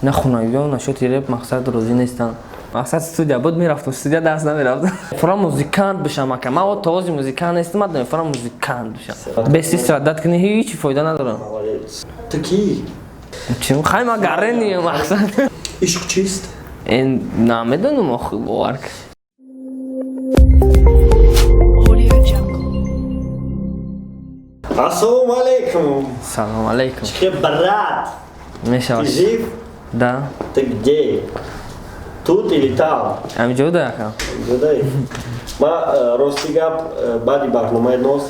نه خونایی نه شوتی رپ مقصد روزی نیستن مقصد استودیا بود میرفتم استودیا درس نمیرفتم فرام موزیکانت بشم که من توازی موزیکانت نیستم من فرام موزیکانت بشم بس استعداد کنی هیچ فایده نداره تو کی؟ چون خواهی ما گرنی مقصد عشق چیست؟ این نمیدونم آخه باور السلام علیکم. سلام علیکم. چه брат? میشوش. Ты жив? Да. Ты где? Тут или там? همینجا якам. Где? ما راستی гап баъди барномаи нос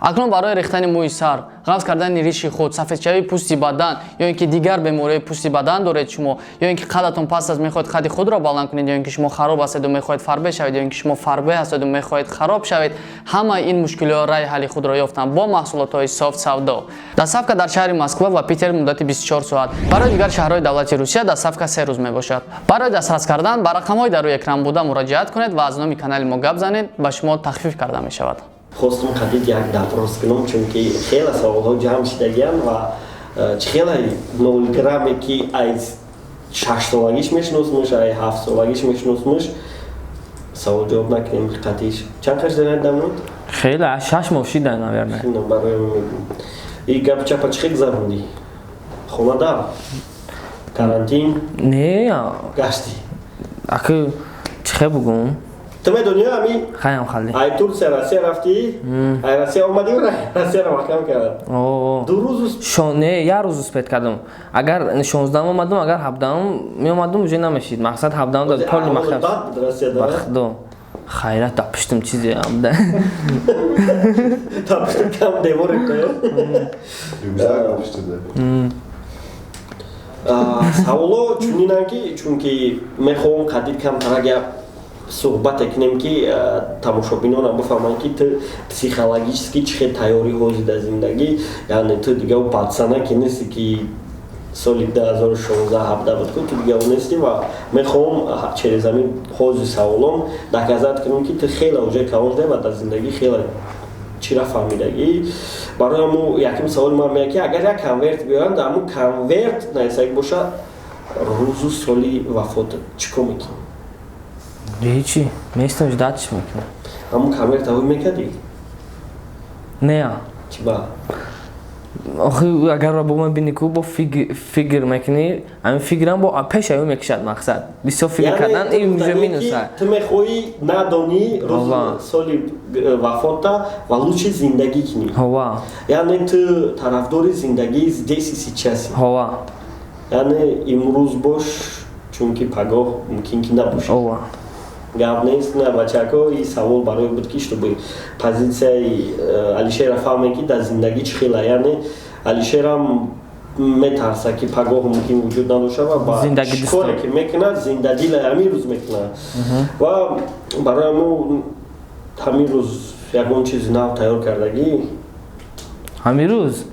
акнун барои рехтани мӯи сар, ғафз кардани риши худ, сафедшавии пӯсти бадан ё ин ки дигар бемории пӯсти бадан доред шумо, ё ин ки қадатон паст аст мехоҳед қади худро баланд кунед, ё ин ки шумо хароб ҳастеду мехоҳед фарбе шавед, ё ин ки шумо фарбе ҳастеду мехоҳед хароб шавед, ҳамаи ин мушкилиҳо раи ҳалли худро ёфтанд бо маҳсулотҳои софт савдо. Доставка дар шаҳри Москва ва Питер муддати 24 соат. Барои дигар шаҳрҳои давлати Русия доставка 3 рӯз мебошад. Барои дастрас кардан ба рақамҳои дар рӯи экран буда муроҷиат кунед ва аз номи канали мо гап занед, ба шумо тахфиф карда мешавад. خواستم قدید یک دپروس کنم چون که خیلی سوال‌ها جمع شدگیان و خیلی نولگرامی که از 6 سالگیش میشناسمش، از 7 سالگیش میشناسمش سوال جواب نکنیم قدیش. چند خرج دارید دامنود؟ خیلی 6 ماه شده نمیارم. خیلی برای میگم. این گپ چپا چه گذروندی؟ خونه دار؟ کارانتین؟ نه. گشتی؟ اگه چه بگم؟ تو می دنیا همی؟ خیام خالی. ای ترکیه راستی رفتی؟ ای راستی آمدی و راستی را مکم کرد. دو روز شونه یا روز اسپیت کردم. اگر 16 اومدم اگر 17 می اومدم وجه نمیشید. مقصد 17 داد کلی مخصوص. بخدا. خیرت تپشتم چیزی هم ده. تپشتم کم دیواری کنه. Rümzak yapmıştı da. سوالو چونینانکی چونکی میخوام قدید کم ترگه صحبت کنیم که تماشابینان هم بفهمند که تو پسیخولوژیسکی چه تیاری هستی در زندگی یعنی تو دیگه پاتسانه که نیستی که سال 2016 17 بود که تو دیگه اون نیستی و میخوام چه زمین هستی سوالم دکازات کنیم که تو خیلی اوجه کاوش ده و در زندگی خیلی چرا فهمیدگی برای امو یکم سوال ما میگه که اگر یک کانورت بیارن در امو کانورت نیست باشه روز و سالی وفات چیکار میکنی؟ هیچی میستم جداتش میکنم. همون کامر تاوی میکردی؟ نه. چی با؟ آخه اگر را با من بینی که با فیگر میکنی همین فیگرم با پیش اوی میکشد مقصد بسیار فیگر کردن این میشه مینوسه تو میخوایی ندانی روز سالی وفات و لوچ زندگی کنی هوا یعنی تو طرفدار زندگی دیسی چیزی هوا یعنی امروز باش چون که پگاه ممکن که نباشه هوا گپ نیست نه بچه‌ها این سوال برای بود که شده پوزیسیون علیشیر فهمه که در زندگی چه خیلی یعنی علیشیر هم میترسه که پگاه ممکن وجود نداشته و با کاری که میکنه زندگی همین روز میکنه و برای ما همین روز یکون چیزی نو تیار کردگی همین روز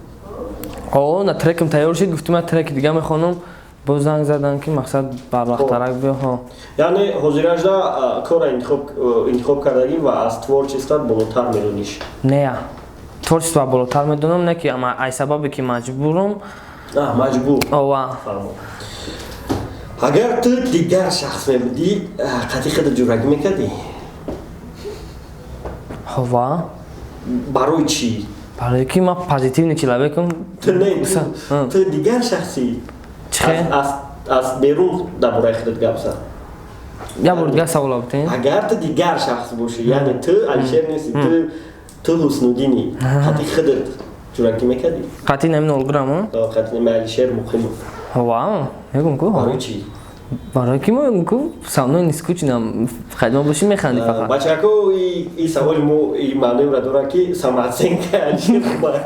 نه ترکم تیار شد گفتم ترک دیگه میخوانم با زنگ زدن که مقصد برلخترک بیا ها یعنی حضوریجدا کار انتخاب کردگی و از تворчестват بالاتر میدونیش نه تворчество بالاتر میدونم نه که اما ای سببی که مجبورم مجبور اوه اگر تو دیگر شخص میبودی قطعی خود جورگی میکردی؟ هوا برای چی؟ برای که ما پازیتیو چیلابکم تو نه تو دیگر شخصی از بیرون درباره خودت گپ زد. یا بردگاه سوال بتین؟ اگر تو دیگر شخص باشی یعنی تو علیشیر نیستی تو حسنودینی قطعی خودت جورگی میکردی؟ قطعی نمی نولگرامو؟ قطعی نمی علیشیر مقیم هوا میگم که برای چی؟ برای که ما میگم که سامنای نیسکو چینم خدمه باشی میخندی فقط بچه که این سوال مو این معنی را داره که سمت سنگ علیشیر خوبه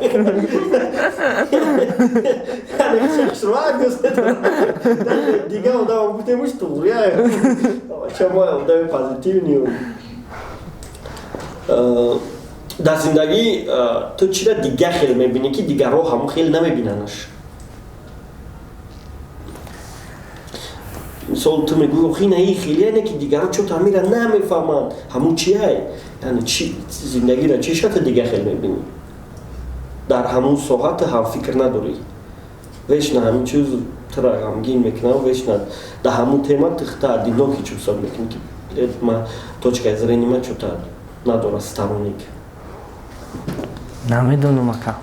شروع گسته دیگه آدم بوده موش طوریه شما آدم پازیتیو نیو در زندگی تو چی را دیگه خیلی میبینی که دیگه رو همون خیلی نمیبیننش مثال تو میگوی خیلی نه خیلی نه که دیگه رو چون تعمیر نمیفهمند همون چیه یعنی چی زندگی را چی شد دیگه خیلی میبینی در همون ساعت هم فکر نداری вешна ҳамин чиз тра ғамгин мекунам вешна да ҳамун тема тихта одиноки чувствам мекунам ки ма точкаи зрени ман чута надорад сторонник намедонам ака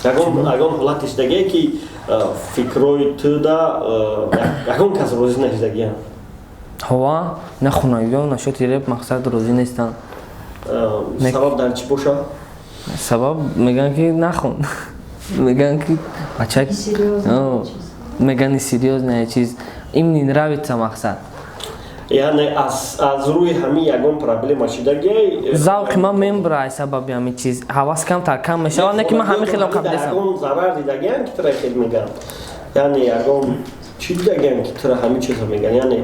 ягон ҳолати шидагие ки фикрои ту да ягон кас розӣ нашидагиам ҳова на хунавиё нашоти реп мақсад розӣ нестам сабаб дар чӣ боша сабаб меган ки нахун меган ки бачак мегани серьёзная чиз им не нравится мақсад яъне аз рӯи ҳамин ягон проблема шидагие завқи ман мебурад сабаби ҳамин чиз ҳавас камтар кам мешавад не ки ман ҳамин хело қабилесам ягон зарар дидагиам ки тра хел меган яъне ягон чӣ дидагиам ки тра ҳамин чиза меган яъне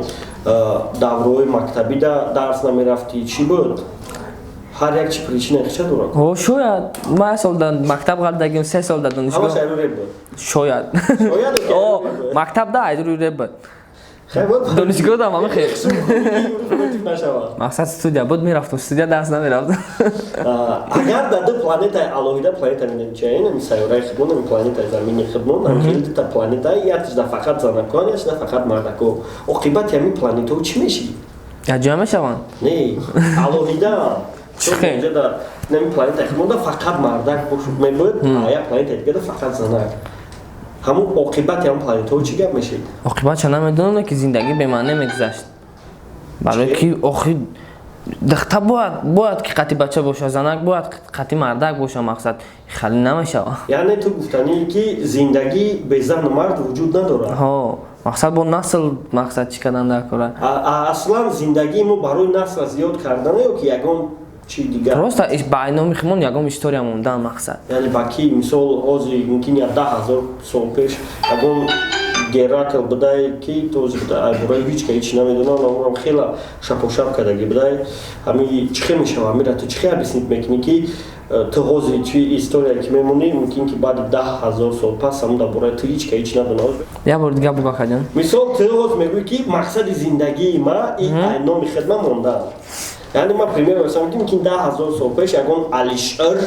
давраҳои мактабида дарс намерафтӣ чӣ буд ҳар як чи причина хича дорад о шояд ма сол дар мактаб ғардагим 3 сол дар донишгоҳ ҳамаш айрӯ буд шояд о мактаб да айрӯ реп буд донишгоҳ дам ҳамин хел мақсад студия буд мерафтам студия дарс намерафтам агар дар ду планетаи алоҳида планета менамчаин ами сайёраи хидмон ами планетаи замини хидмон ами хеле дута планетаи якчида фақат занакон якчида фақат мардакон оқибати ҳамин планетаҳо чӣ мешавад яҷоя мешаванд не алоҳида ҷода нами планетаи хидмонда фақат мардак мебуд як планетаи дигада фақат занак ҳамун оқибати ҳамун планетаҳо чӣ гап мешавад оқибатша намедонам ки зиндагӣ бемаъне мегузашт барое ки охир дихта бояд ки қатъи бача боша занак бояд қатъи мардак боша мақсад хали намешавад яъне ту гуфтанӣ ки зиндагӣ бе зану мард вуҷуд надорад мақсад бо насл мақсад чӣ кардан дар кора аслан зиндагии мо барои насл зиёд кардана ё ки ягон чӣ дигар просто байноми химон ягон история мондан мақсад яъне ба ки мисол ҳозир мумкин 10,000 сол пеш ягон геракл будай ки този бораи ҳичка ҳич намедонам намурам хела шапошап кардаги будай ҳами чӣ хел мешава амира ту чӣ хел объяснить мекунӣ ки ту ҳозир чӣ история ки мемонӣ мумкин ки баъди 10,000 сол пас ҳамун дар бораи ту ҳичка ҳич надонам як бор дигар бугу акаҷон мисол ту ҳозир мегӯӣ ки мақсади зиндагии ма ин айноми хидмат мондан яъне ман пример расам ки мумкин 10,000 сол пеш ягон алишер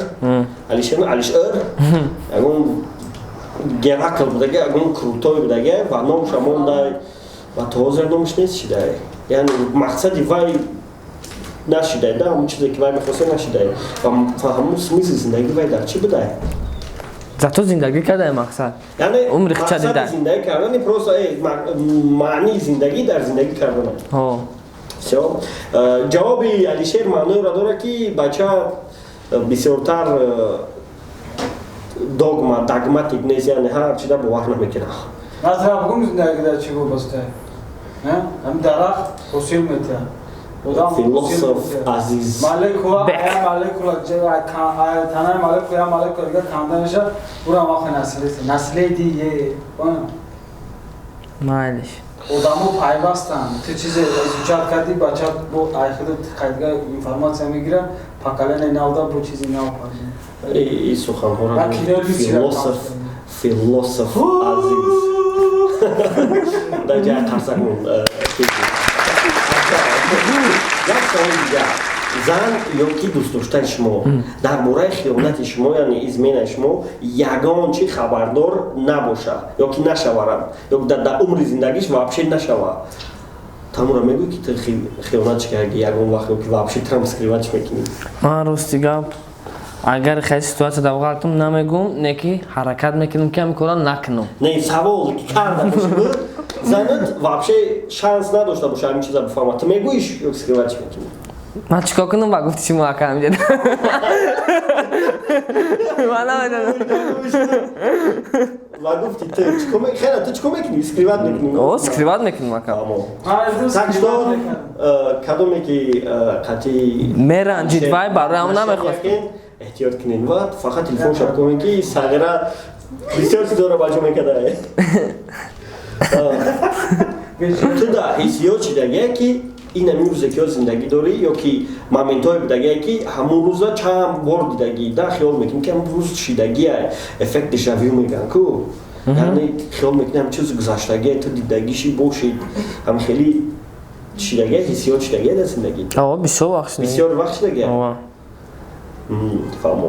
ягон геракл будаги ягон крутой будаги ва номша мондай ва то ҳозир номш нест шидай яъне мақсади вай нашидай да ҳамун чизе ки вай мехоста нашидай ва ҳамун смисли зиндагии вай дар чӣ будай зато зиндагӣ кардай мақсад яъне умри хича дидай мақсади зиндагӣ кардани просто маънии зиндагӣ дар зиндагӣ кардана все ҷавоби алишер маъноеро дорад ки бача бисёртар догматик нест яъне ҳар чида бовар намекунад назар бугум зиндагӣ дар чӣ вобаста ҳамин дарахт ҳосил метиҳад философ азиз малекула танаи малекула я малекула дигар канда мешавад бурам вақти насле дие майлиш одамо пайвастанд ту чизе изучат кардӣ бача бо айхиду қайдга информация мегирад поколение навда бо чизи нав ин суханҳоро философ азиз дар ҷай қарсакмон як саволи дигар зан ёки дӯстдоштаи шумо дар бораи хиёнати шумо яъне изменаи шумо ягон чи хабардор набоша ёки нашаварам ёки дар умри зиндагиш вообще нашава тамура мегӯй ки ту хиёнатш карди ягон вақт ёки вообще трам скриватш мекунӣ ман рости гап агар хеле ситуация дар вақтам намегӯм не ки ҳаракат мекунам ки ҳамин кора накунам не савол карда бошад занат вообще шанс надошта боша ҳамин чиза бифаҳмад ту мегӯиш ёки скриватш мекунӣ ман чӣ кор кунам ба гуфти шумо ака ҳамҷад ман намедонам ва гуфти ту хела ту чӣ кор мекунӣ скриват мекунӣ о скриват мекунам ака такшдон кадоме ки қатъи меранҷид вай барои ҳам намехост эҳтиёт кунед ва фақат телефон шаб кунед ки сағира бисёр чизоро ба ҷо мекардаe ту да ҳиссиёт шидагие ки ин ҳамин рӯзе ки зиндагӣ дорӣ ё ки моментҳое будагие ки ҳамун рӯза чанд бор дидагӣ да хиёл мекунӣ ки ҳамун рӯз шидагия эффект дежавю мегӯянд ку яъне хиёл мекунӣ ҳамин чиз гузаштагие ту дидагиши бошед ҳам хеле шидагие ҳиссиёт шидагие дар зиндагӣ бисёр вақт шидагие фаҳмо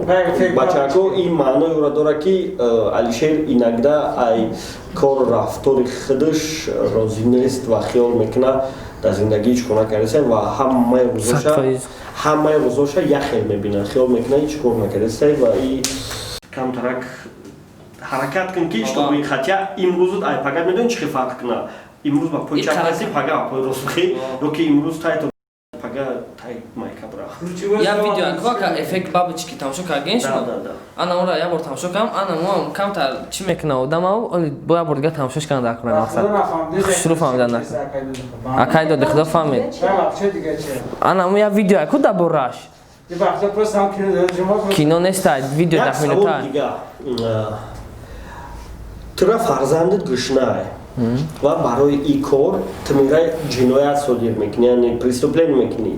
бачаҳо ин маъноеро дорад ки Алишер иногда ай кору рафтори худаш розӣ нест ва хиёл мекунад дар зиндагии чӣ кор накардасай ва ҳамаи рӯзоша яхел мебинад хиёл мекунад чӣ кор накардасай ва и камтарак ҳаракат кун ки чтобы хотя имрӯз ай пага медони чӣ хел фарқ кунад имрӯз ба пои чап раси пага ба пои рост бихӣ ёки имрӯз тай пага тай майкабра я видео аквака эффект бабочки тамошо кардин шумо ана онро я бор тамошо кардам ана мо камтар чӣ мекунад одаму бо я бор дигар тамошош кардам дар кура мақсад хушрӯ фаҳмидан акай доди худо фаҳмид ана мо я видео аку да бораш кино неста видео 10 минута тура фарзандит гӯшнае ва барои ин кор ту мерай ҷиноят содир мекунӣ яъне преступление мекунӣ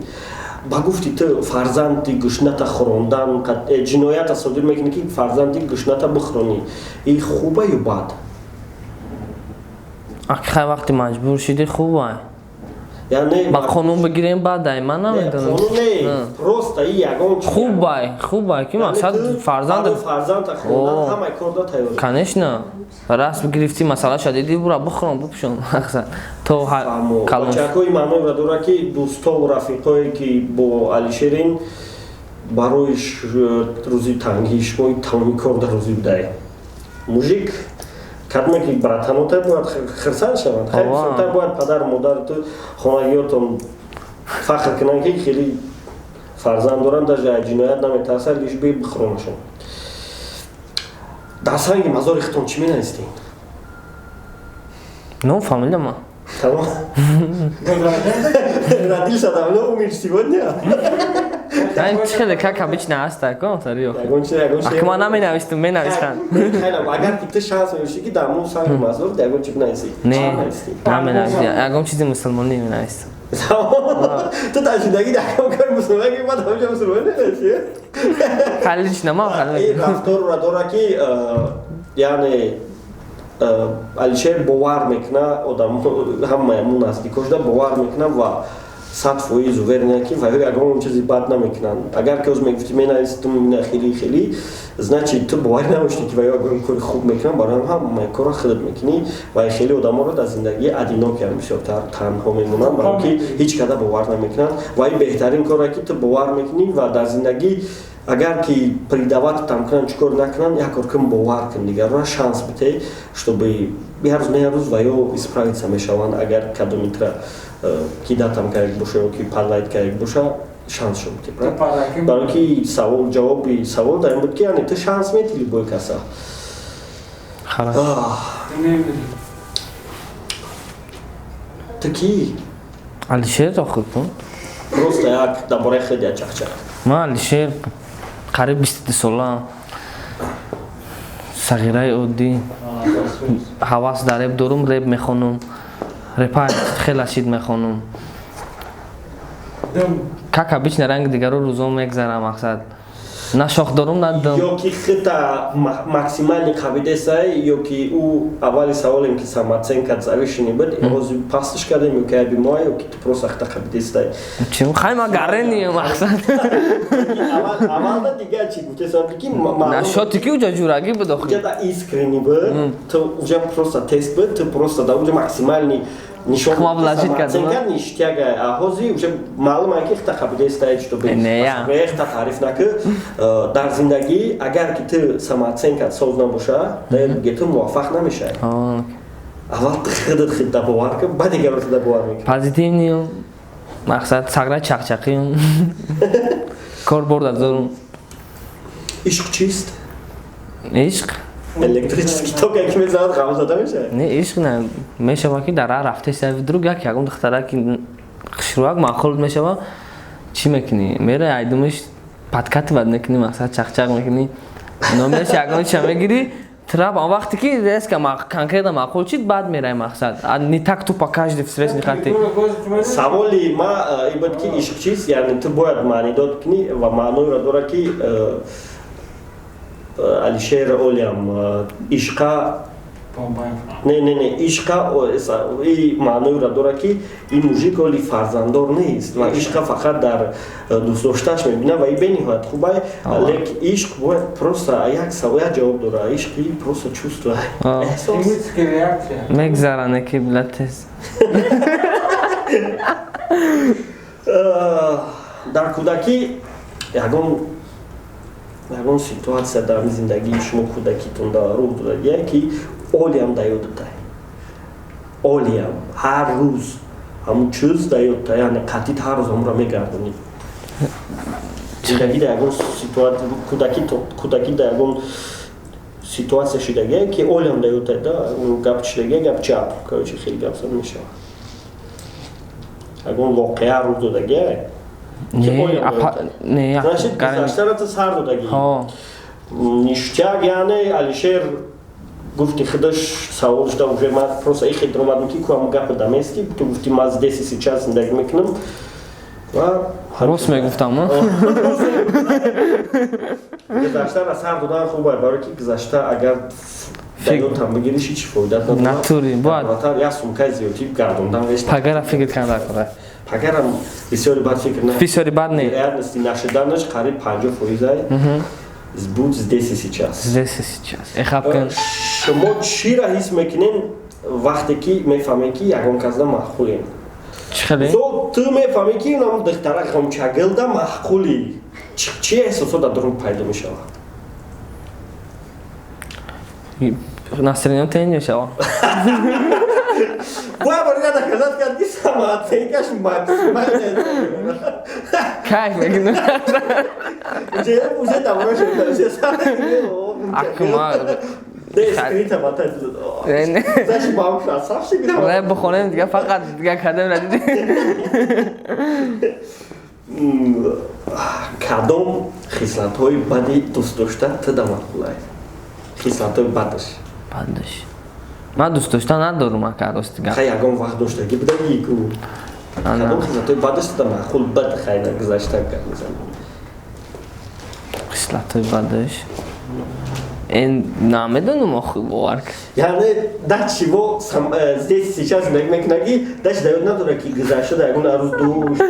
ба гуфти ту фарзанди гӯшната хӯрондан ҷиноята содир мекунӣ ки фарзанди гӯшната бихӯронӣ ин хуба ё бад хай вақти маҷбур шуди хуба ба қонун бигирем баъдай ман намедонам просто ин ягон хубай ки мақсад фарзанда хӯрондан ҳамаи кор да тайёр конечно расм гирифтӣ масъала шадиди бура бихӯрон бупӯшон мақсад то бачаҳои маъноеро дорад ки дӯстову рафиқое ки бо Алишерин барои рӯзи тангии шумои тамоми кор дар рӯзи будай мужик кадме ки братанотай бояд хирсан шаванд хеле бояд падару модару хонагиётон фахр кунанд ки хеле фарзанд доранд даже ҷиноят наметарсад лиш би бихӯронашон дар санги мазори хитон чӣ менавистед ну фамилияма тамом родился давно умер сегодня чӣ хеле как обычно аст тако сариё акма наменавистам менавистанд агар ки ту шанс мешӣ ки дар мо санги мазор ягон чӣ бинависӣ не наменавистам ягон чизи мусулмонӣ менавистам ту дар зиндагӣ ягон кори мусулмонӣ бад ҳамҷа мусулмонӣ менависӣ халилич нама ин рафторро дорад ки яъне Алишер бовар мекунад одам ҳамаамон наздикош да бовар мекунад ва 100% уверен ки ваё ягон чизи бад намекунанд агар ки оз мегуфти менавистум ина хели значит ту бовар надоштӣ ки ваё ягон кори хуб мекунад барои ҳамаи кора худат мекунӣ ва хеле одаморо дар зиндагӣ одинокиам бисёртар танҳо мемонанд барои ки ҳеҷ када бовар намекунанд ва ин беҳтарин коре ки ту бовар мекунӣ ва дар зиндагӣ агар ки придавататам кунанд чӣ кор накунанд як кор кун бовар кун дигарро шанс бите чтобы ярӯз на ярӯз ваё исправиться мешаванд агар кадомитра кидатам кард боша ёки паллайт кард боша шансшо бите барои ки савол ҷавоби савол дар ин буд ки яъне ту шанс метиҳӣ бо каса ту ки Алишер охир кун просто як дар бораи худ як чахчах ман Алишер қариб 22 сола сағираи оддӣ ҳавас дар реп дорум реп мехонум репа хеле шид мехонум как обычно ранги дигаро рӯзо мегзарам мақсад на шох дорум на дум ёки хита максимални қабидесай ёки ӯ аввали саволем ки самооценкат завишени буд ҳозир пастиш кардем ёки аби моа ёки ту просто хита қабидестай чӣ хайма гарени мақсад аввалда дигар чӣ гуфтесам ки на шоти ки уҷа ҷурагӣ буд охир уҷа искренни буд ту уҷа просто тест буд ту просто да уҷа максимални нишонсамооценкат ништяга а ҳозир уҷа маълума ки хита қабидестай чтобы хита таъриф наку дар зиндагӣ агар ки ту самооценкат соз набоша ге ту муваффақ намешавӣ аввал худат хита бовар кун баъд дигаро хита бовар мекунӣ позитивнию мақсад сагра чақчақиюм кор борда зорум ишқ чист ишқ электрический ток ки мезанад ғамзада мешавад не ишқ не мешавад ки дар рафтаи сайфи друг як ягон духтараки хушрӯак маъқул мешава чӣ мекунӣ мераи айдумаш падкати бад мекунӣ мақсад чақчақ мекунӣ номераш ягон чиша мегирӣ трап он вақте ки резка конкретно маъқул чид баъд мераи мақсад не так тупо каждый встречный хати саволи ма ин буд ки ишқ чист яъне ту бояд маънидод кунӣ ва маъноеро дорад ки Алишер олиам ишқа не ишқа и маъноиро дорад ки ин мужик оли фарзанддор нест ва ишқа фақат дар дӯстдоштааш мебинад ва и бениҳоят хуб лек ишқ бояд просто як савоя ҷавоб дорад ишқи просто чувства эҳсос мегзаране ки билатес дар кӯдакӣ ягон ситуатсия дар зиндагии шумо кӯдакитон рух додагия ки олиам да ёдотай олиам ҳар рӯз ҳамун чиз да ёдотай яъне қатъит ҳар рӯз ҳамонро мегардонӣ зиндагӣ да ягон ситуатсия кӯдакӣ да ягон ситуатсия шидагия ки олиам да ёдотай да гап шидагия гап чап короче хеле гапзад мешавад ягон воқеа рух додагия значит гузаштарату сар додагӣ ништяк яъне алишер гуфти худаш савол шуда уже ман просто и хеле омадам ки кӯ ҳамун гапа дамести ту гуфти ман аз деси сейчас зиндагӣ мекунам ва рост мегуфтам гузаштара сар додан хубае барои ки гузашта агар даётам бигириш ҳеҷ фоидат надорад натури бояд як сумкаи зиёдӣ гардондан вест пагара фикр карда кора пагарам бисёри бад фикр не бисёри бад не реальности нашиданаш қариб 50% буд здесь и сейчас эхабкан шумо чиро ҳис мекунем вақте ки мефаҳмем ки ягон казда маъқулем чихеле зо ту мефаҳмем ки нам духтара ғамчагилда маъқули чи эҳсосот дар дурун пайдо мешавад настроение тен мешавад боя барга доказать кард ки самооценкаш максимальная кайф мекунем уже давно шуд акмал скрита матай заш бауша сафши ре бухонем дига фақат дига кадем радид кадом хислатҳои бади дӯст дошта тада маъқулай хислатҳои бадаш ман дӯст дошта надорум ака рости гап хай ягон вақт доштагӣ бидагӣ ку кадом хислатҳои бадаш тада маъқул бад хайда гузашта гап мезанӣ хислатҳои бадаш намедонам охи бовар яъне да чиво здесь сейчас зиндагӣ мекунагӣ даш даёд надорад ки гузашта да ягон рӯз душт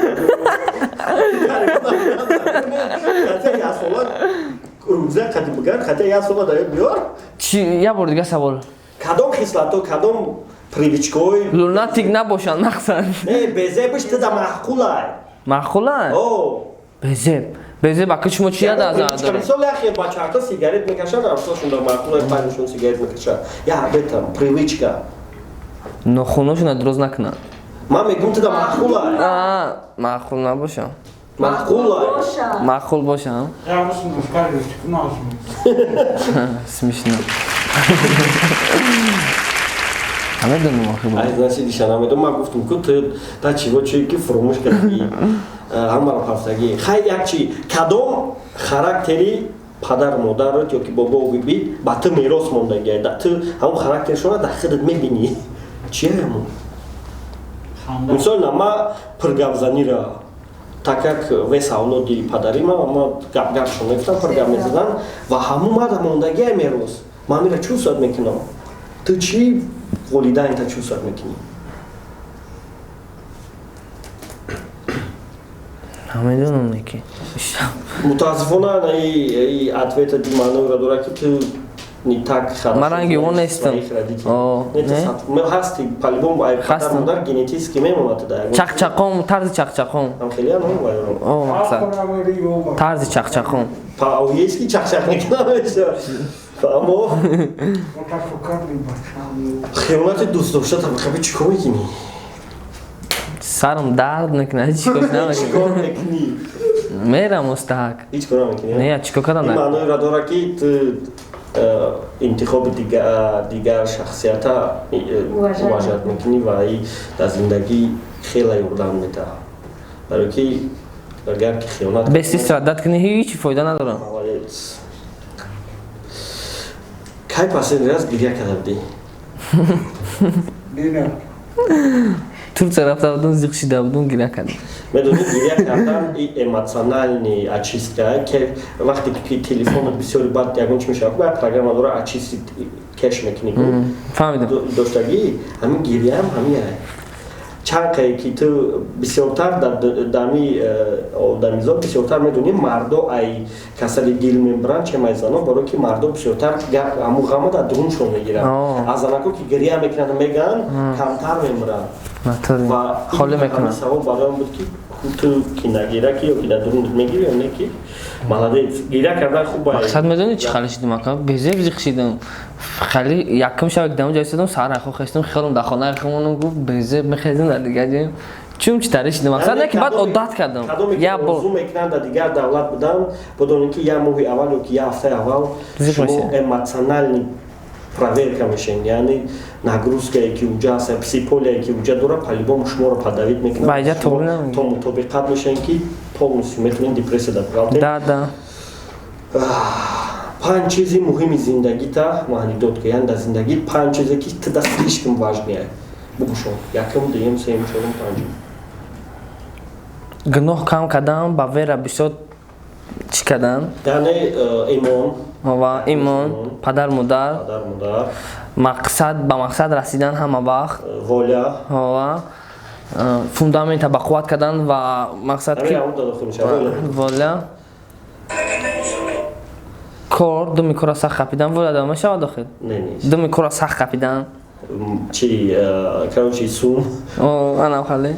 рӯза қади бигар хата як сола даёд биёр чи як бор дига савол кадом хислатҳо кадом привичкаҳои лунатик набошанд мақсад безебиш тада маъқулай маъқулай безеб ака шумо чи яд аз надоред мисол яхе бачаҳота сигарет мекашанд афсошунда маъқулай пайнашон сигарет мекашанд я бетам привичка нохуношона дроз накунанд ман мегум тада маъқулай маъқул набошам маъқулай маъқул бошам смешно намедонам охи значит диша намедонам ман гуфтам ку ту да чиво чие ки фуромӯш кардӣ ҳамаро ҳафтагӣ хай як чи кадом характери падар модарат ё ки бобо биби ба ту мерос мондагия да ту ҳамун характершона дар худат мебинӣ чия ҳамун мисол нама пиргапзанира так як вес авлоди падарима ма гапшон мефтам пиргап мезадан ва ҳамун мада мондагия мерос ман мира чувствовать мекунам ту чи волидайнта чувствовать мекунӣ намедонам ки мутаассифона и ответа ди маъноиро дорад ки ту не так хорошо ман ранги он нестам ҳасти по-любому падар модар генетически мемонад чақчақом тарзи чақчақом хеле мақсад тарзи чақчақом есть ки чақчақ мекунам амо хиёнати дӯстдошта табақаби чӣ кор мекунӣ сарам дард мекунад ҳеҷ чӣ кор мекунӣ мерам мустаҳак ҳеҷ кор намекунӣ не чӣ кор кардам маъноиро дорад ки ту интихоби дигар шахсията мувоҷиҳат мекунӣ ва дар зиндагӣ хеле ёрдам медиҳад барои ки агар ки хиёнат бестистрадат кунӣ ҳеҷ фоида надорад кай последний раз гирья карда будӣ Турция рафта будем зиқ шида будем гиря кардем. Медони гиря кардан и эмоциональный очистка, ки вақте ки телефонот бисёри бад ягон чӣ мешавад, баъд программа дора очистит кеш мекунӣ. Фаҳмидам. Доштагӣ ҳамин гиряам ҳамиае. Чанқае ки ту бисёртар дами одамизод бисёртар медонӣ мардо ай касали дил мебаранд чӣ май зано барои ки мардо бисёртар ҳаму ғамро дар дуруншон мегиранд. Аз занако ки гиря мекунанд меган камтар мемуранд. Ва холе мекунанд. Савол бароям буд ки ту ки нагира ки ё ки дар дурун мегири ё не ки молодец гиря кардан хуб ай. Мақсад медонӣ чӣ хали шидам ака? Безеб зиқ шидам. Хали якум шаб дам ҷой садам сар ахо хестам хелом дар хонаи хумон гуфт безеб мехезам дар дигар ҷой. Чум чӣ таре шидам? Мақсад не ки баъд одат кардам. Я бор зум мекунанд дар дигар давлат будам, бодонем ки я моҳи аввал ё ки я ҳафтаи аввал шумо эмоциональный проверка мешавед, яъне нагрузкае ки уҷа аст, псиполияе ки уҷа дорад, по-любому шуморо подавид мекунад. Байҷа тобинам. То мутобиқат мешавед ки полностью метавонед депрессия дар галте. Да. 5 чизи муҳими зиндагита маҳдудот кунанд дар зиндагӣ 5 чизе ки туда слишком важное. Бигӯшон. Якум, дуюм, сеюм, чорум, панҷум. Гуноҳ кам кардан, ба вера бисёр чӣ кардан? Яъне имон. Ва имон, падар модар, мақсад ба мақсад расидан ҳама вақт, воля, ва фундамента ба қувват кардан ва мақсад ки воля кор думи кора сахт қапидан воля дар мешавад дохил? Не, нест. Думи кора сахт қапидан Чи, короче, сум. Анам хали.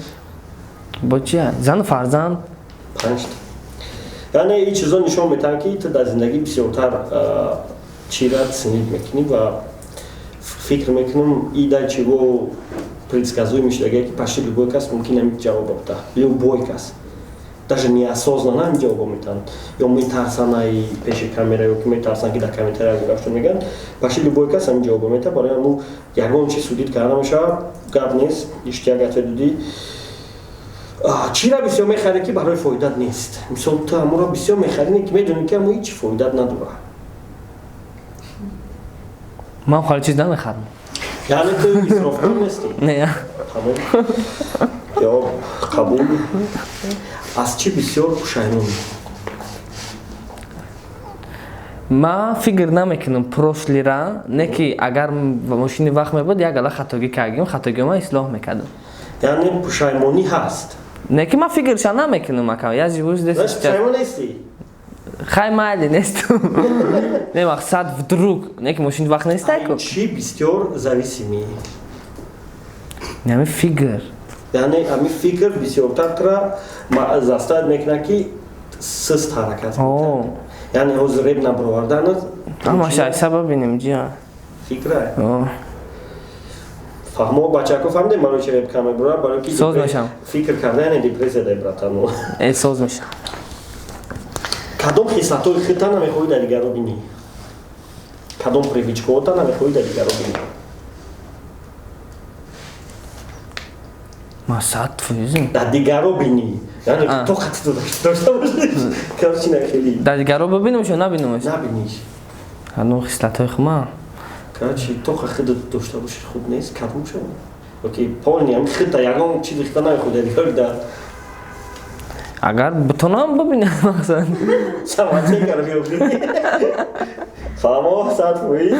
Бо чи зан фарзанд? 5. Яъне ин чизо нишон метаҳад ки ту дар зиндагӣ бисёртар чира синид мекунӣ ва фикр мекунам ида чего предсказуемо шудагие ки почти любой кас мумкин ҳамин ҷавоб буда. Любой кас. Даже неосознанно ҳамин ҷавобо метаҳанд. Ё метарсанд ай пеши камера, ё ки метарсанд ки дар комментария гуфта мегӯянд. Почти любой кас ҳамин ҷавобо метаҳад. Барои ҳамун ягон чиз судит карда мешавад, гап нест, иштияк атведудӣ. Чира бисёр мехарӣ ки барои фоидат нест. Мисол ту ҳамуро бисёр мехарӣ ки медонӣ ки ҳамун ҳеҷ фоидат надорад. Ман хали чиз намехарам. Яъне ту исрофкор нестӣ. Не. Тамом. Ё қабул. Аз чӣ бисёр пушаймонӣ? Ман фикр намекунам прошлира, не ки агар мошини вақт мебуд як ала хатогӣ кардем, хатогиёма ислоҳ мекардам. Яъне пушаймонӣ ҳаст. Не ки ман фикрша намекунам ака. Я живу здесь. Пушаймон нестӣ? Хай майли нестам. Не мақсад вдруг, не ки мошини вақт нестай ку. Чӣ бисёр зависимӣ? Яъне фикр. Яъне ҳамин фикр бисёртар тура заставад мекунад ки суст ҳаракат мекунад. Яъне ҳозир реб набаровардан ҳамаша сабаб бинем ҷиён. фикра. Фаҳмо бачако фаҳмидем барои чӣ реб кам мебарад? Барои ки Соз мешам. фикр кардани депрессия дар братану. Эҳсос мешам. Кадом хислатҳои худта намехоҳӣ дар дигаро бинӣ? Кадом привичкаҳота намехоҳӣ дар дигаро бинӣ? Масад фӯзим. Дар дигаро бинӣ. Яъне тоқати ту дошта бошӣ. Короче нахели. Дар дигаро бибинам ё набинамш? Набиниш. Ҳанун хислатҳои хуман. Короче тоқа худат дошта бошӣ хуб нест. Кадом шава? Окей, полни ҳам худта ягон чизи худта намехоҳӣ дар дигаро дар. Агар битонам бибинам мақсад. Самаче карам ёбӣ. Фаҳмо сад фоиз.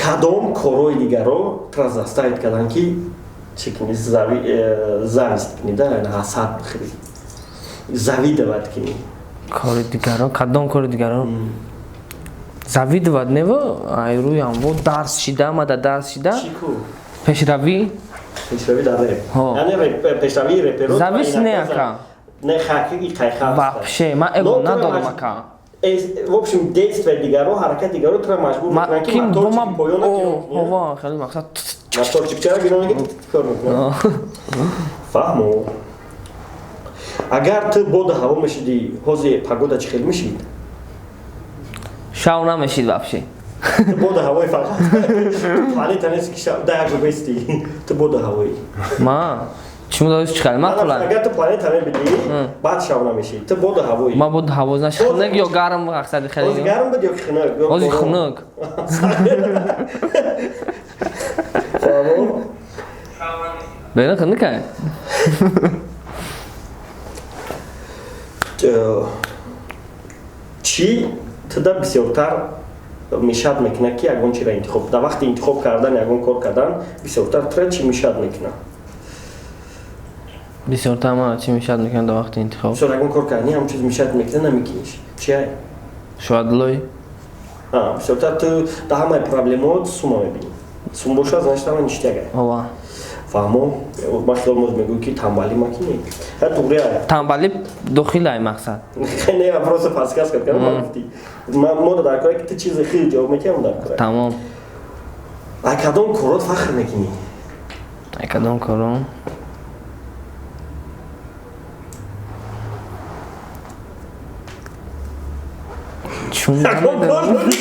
Кадом корои дигаро тура заставид кардан ки чӣ кунӣ завист кунӣ да ҳасад бихӯрӣ. Завидовад кунӣ. Кори дигаро, кадом кори дигаро? Завидовад нево айрӯям во дарс шида, ма дар дарс шида. Чӣ ку? Пешравӣ? Пешравӣ дар реп. Яъне пешравии реперо. Завист не ака. Не хаки кайха. Вообще, ман эго надорам ака. В общем, действия дигаро, ҳаракат дигаро тура маҷбур мекунад ки моторчики поёнак ёфт. Ова, хеле мақсад. Моторчик чара гино мегӣ кор мекунад. Фаҳмо. Агар ту боду ҳаво мешидӣ, ҳозир погода чӣ хел мешид? Шав намешид вообще. Ту боду ҳавои фақат. Планета нест ки шав дар як бести. Ту боду ҳавои. Ма чему дориш чӣ хел? Ма қулан. Агар ту планета мебидӣ, баъд шав намешид. Ту боду ҳавои. Ма буд ҳаво наш хунук ё гарм мақсади хеле. Ҳозир гарм буд ё ки хунук? Ҳозир хунук. فهمو؟ بله خیلی که چی تدا بسیارتر میشد میکنه که اگون چی را انتخاب در وقت انتخاب کردن اگون کار کردن بسیارتر تر چی میشد میکنه بسیارتر ما چی میشد میکنن در وقت انتخاب بسیار اگون کار کردنی هم چیز میشد میکنه نمیکنیش چی های؟ شاید لای بسیارتر تو در همه پرابلمات سوما میبینی سوم باشه значит هم نیشتگه آوا فهمو؟ ما خیلی موز میگوی که تنبالی مکنی ها دوره های تنبالی داخل های مقصد خیلی نه افراس پاسکاس کرد کنم ما گفتی ما در کاری که تو چیز خیلی جواب میکنم در کاری تمام کدام کارات فخر میکنی؟ کدام کارم چون کدام کارات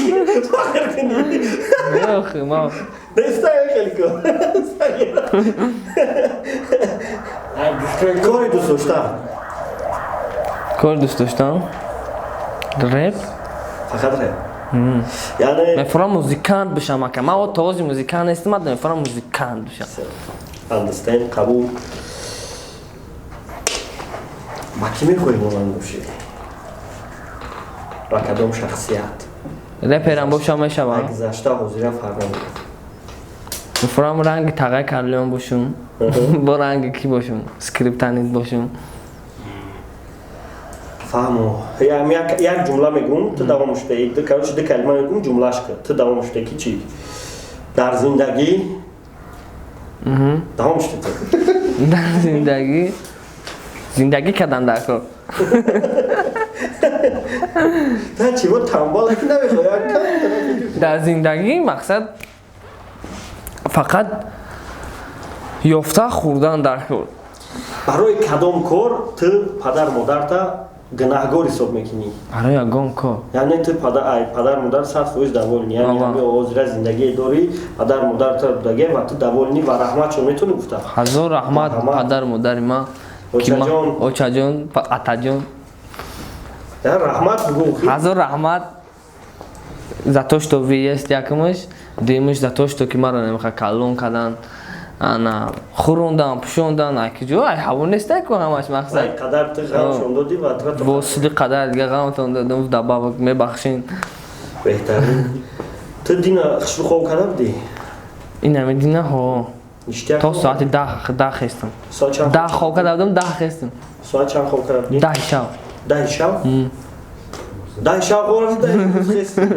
فخر کنی؟ نه ما دستای خیلی کار کاری دوست داشتم کار دوست داشتم رپ فقط رپ یعنی میفرام موزیکانت بشم که ما تازه موزیکانت نیستم میفرام موزیکانت بشم understand قبول با کی میخوای مولان باشی؟ با کدام شخصیت؟ رپرم باشم میشم گذشته حضورم فرق نمیکنه میفرام رنگ تقه کارلیون باشم با رنگ کی باشم اسکریپتانیت باشم فهمو یک جمله میگم تو دوامش ده کارش ده کلمه میگم جملهش کرد تو دوامش ده کی چی در زندگی دوامش ده در زندگی کردن در کار تا چی بود تنبال که نمیخوای در زندگی مقصد فقط یافته خوردن در کار برای کدام کار تو پدر مادر تا گناهگار حساب میکنی برای یگان کار یعنی تو پدر مادر 100% دوولنی یعنی همه آوازره زندگی داری پدر مادر تا دگه و تو دوولنی و رحمت چون میتونی گفته هزار رحمت پدر مادر ما اوچا جان اتا جان رحمت بگو هزار رحمت за то что вы есть якимаш демиш за то что ки маро немиха калон кадан ана хурундан пушундан аки ҷо ай ҳавон нестай ку ҳамаш мақсад қадар ту ғамшон додӣ ва ту бо суди қадар дига ғамтон додам даба мебахшин беҳтарин ту дина хушру хоб када будӣ ин ами дина ҳо то соати 10 хестам 10 хоб када будам 10 хестам соат чанд хоб када будӣ 10 шав 10 шав 10 шав хоб када хестам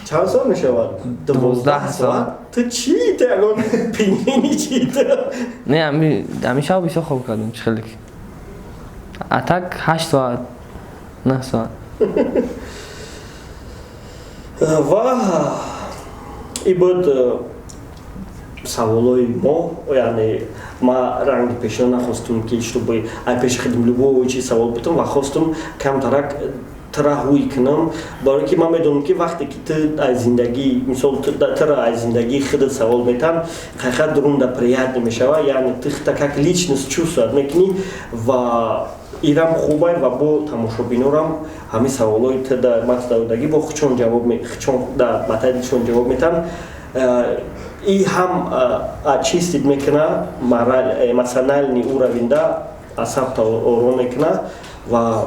чанд соат мешавад 12 соат ту чӣ ту ягон пингвини чӣ ту не ами шав бисёр хоб кардам чӣ хеле ки атак 8 соат 9 соат ва ин буд саволои мо яъне ма ранги пешона нахостум ки чтобы ай пеши хидм любой чиз савол бутам ва хостум камтарак тараҳуӣ кунам барои ки ман медонам ки вақте ки ту аз зиндагӣ мисол тура аз зиндагии худат савол метам қайқат дурунда приятно мешава яъне ту худта как личност чувствовать мекунӣ ва ирам хубай ва бо тамошобинорам ҳамин саволои ту дар матдавдагӣ бо хучон дар батайдишон ҷавоб метам и ҳам чистит мекуна эмоциональный уровеньда асабта ором мекуна ва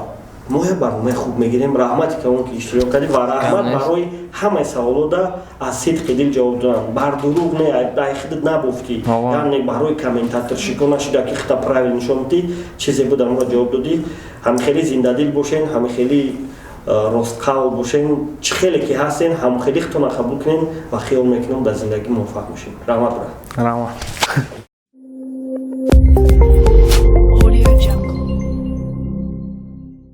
мо як барномаи хуб мегирем раҳмати ки он ки иштирок кардӣ ва раҳмат барои ҳамаи саволода аз сидқи дил ҷавоб додан бар дурӯғ не ай худат набуфтӣ яъне барои комментатор шикор нашуда ки худта правил нишон дидӣ чизе буд амро ҷавоб додӣ ҳамхелӣ зиндадил бошен ҳамхелӣ ростқавл бошен чӣ хеле ки ҳастен ҳамхелӣ худтона қабул кунен ва хиёл мекунам дар зиндагӣ муваффақ бошем раҳмат брат раҳмат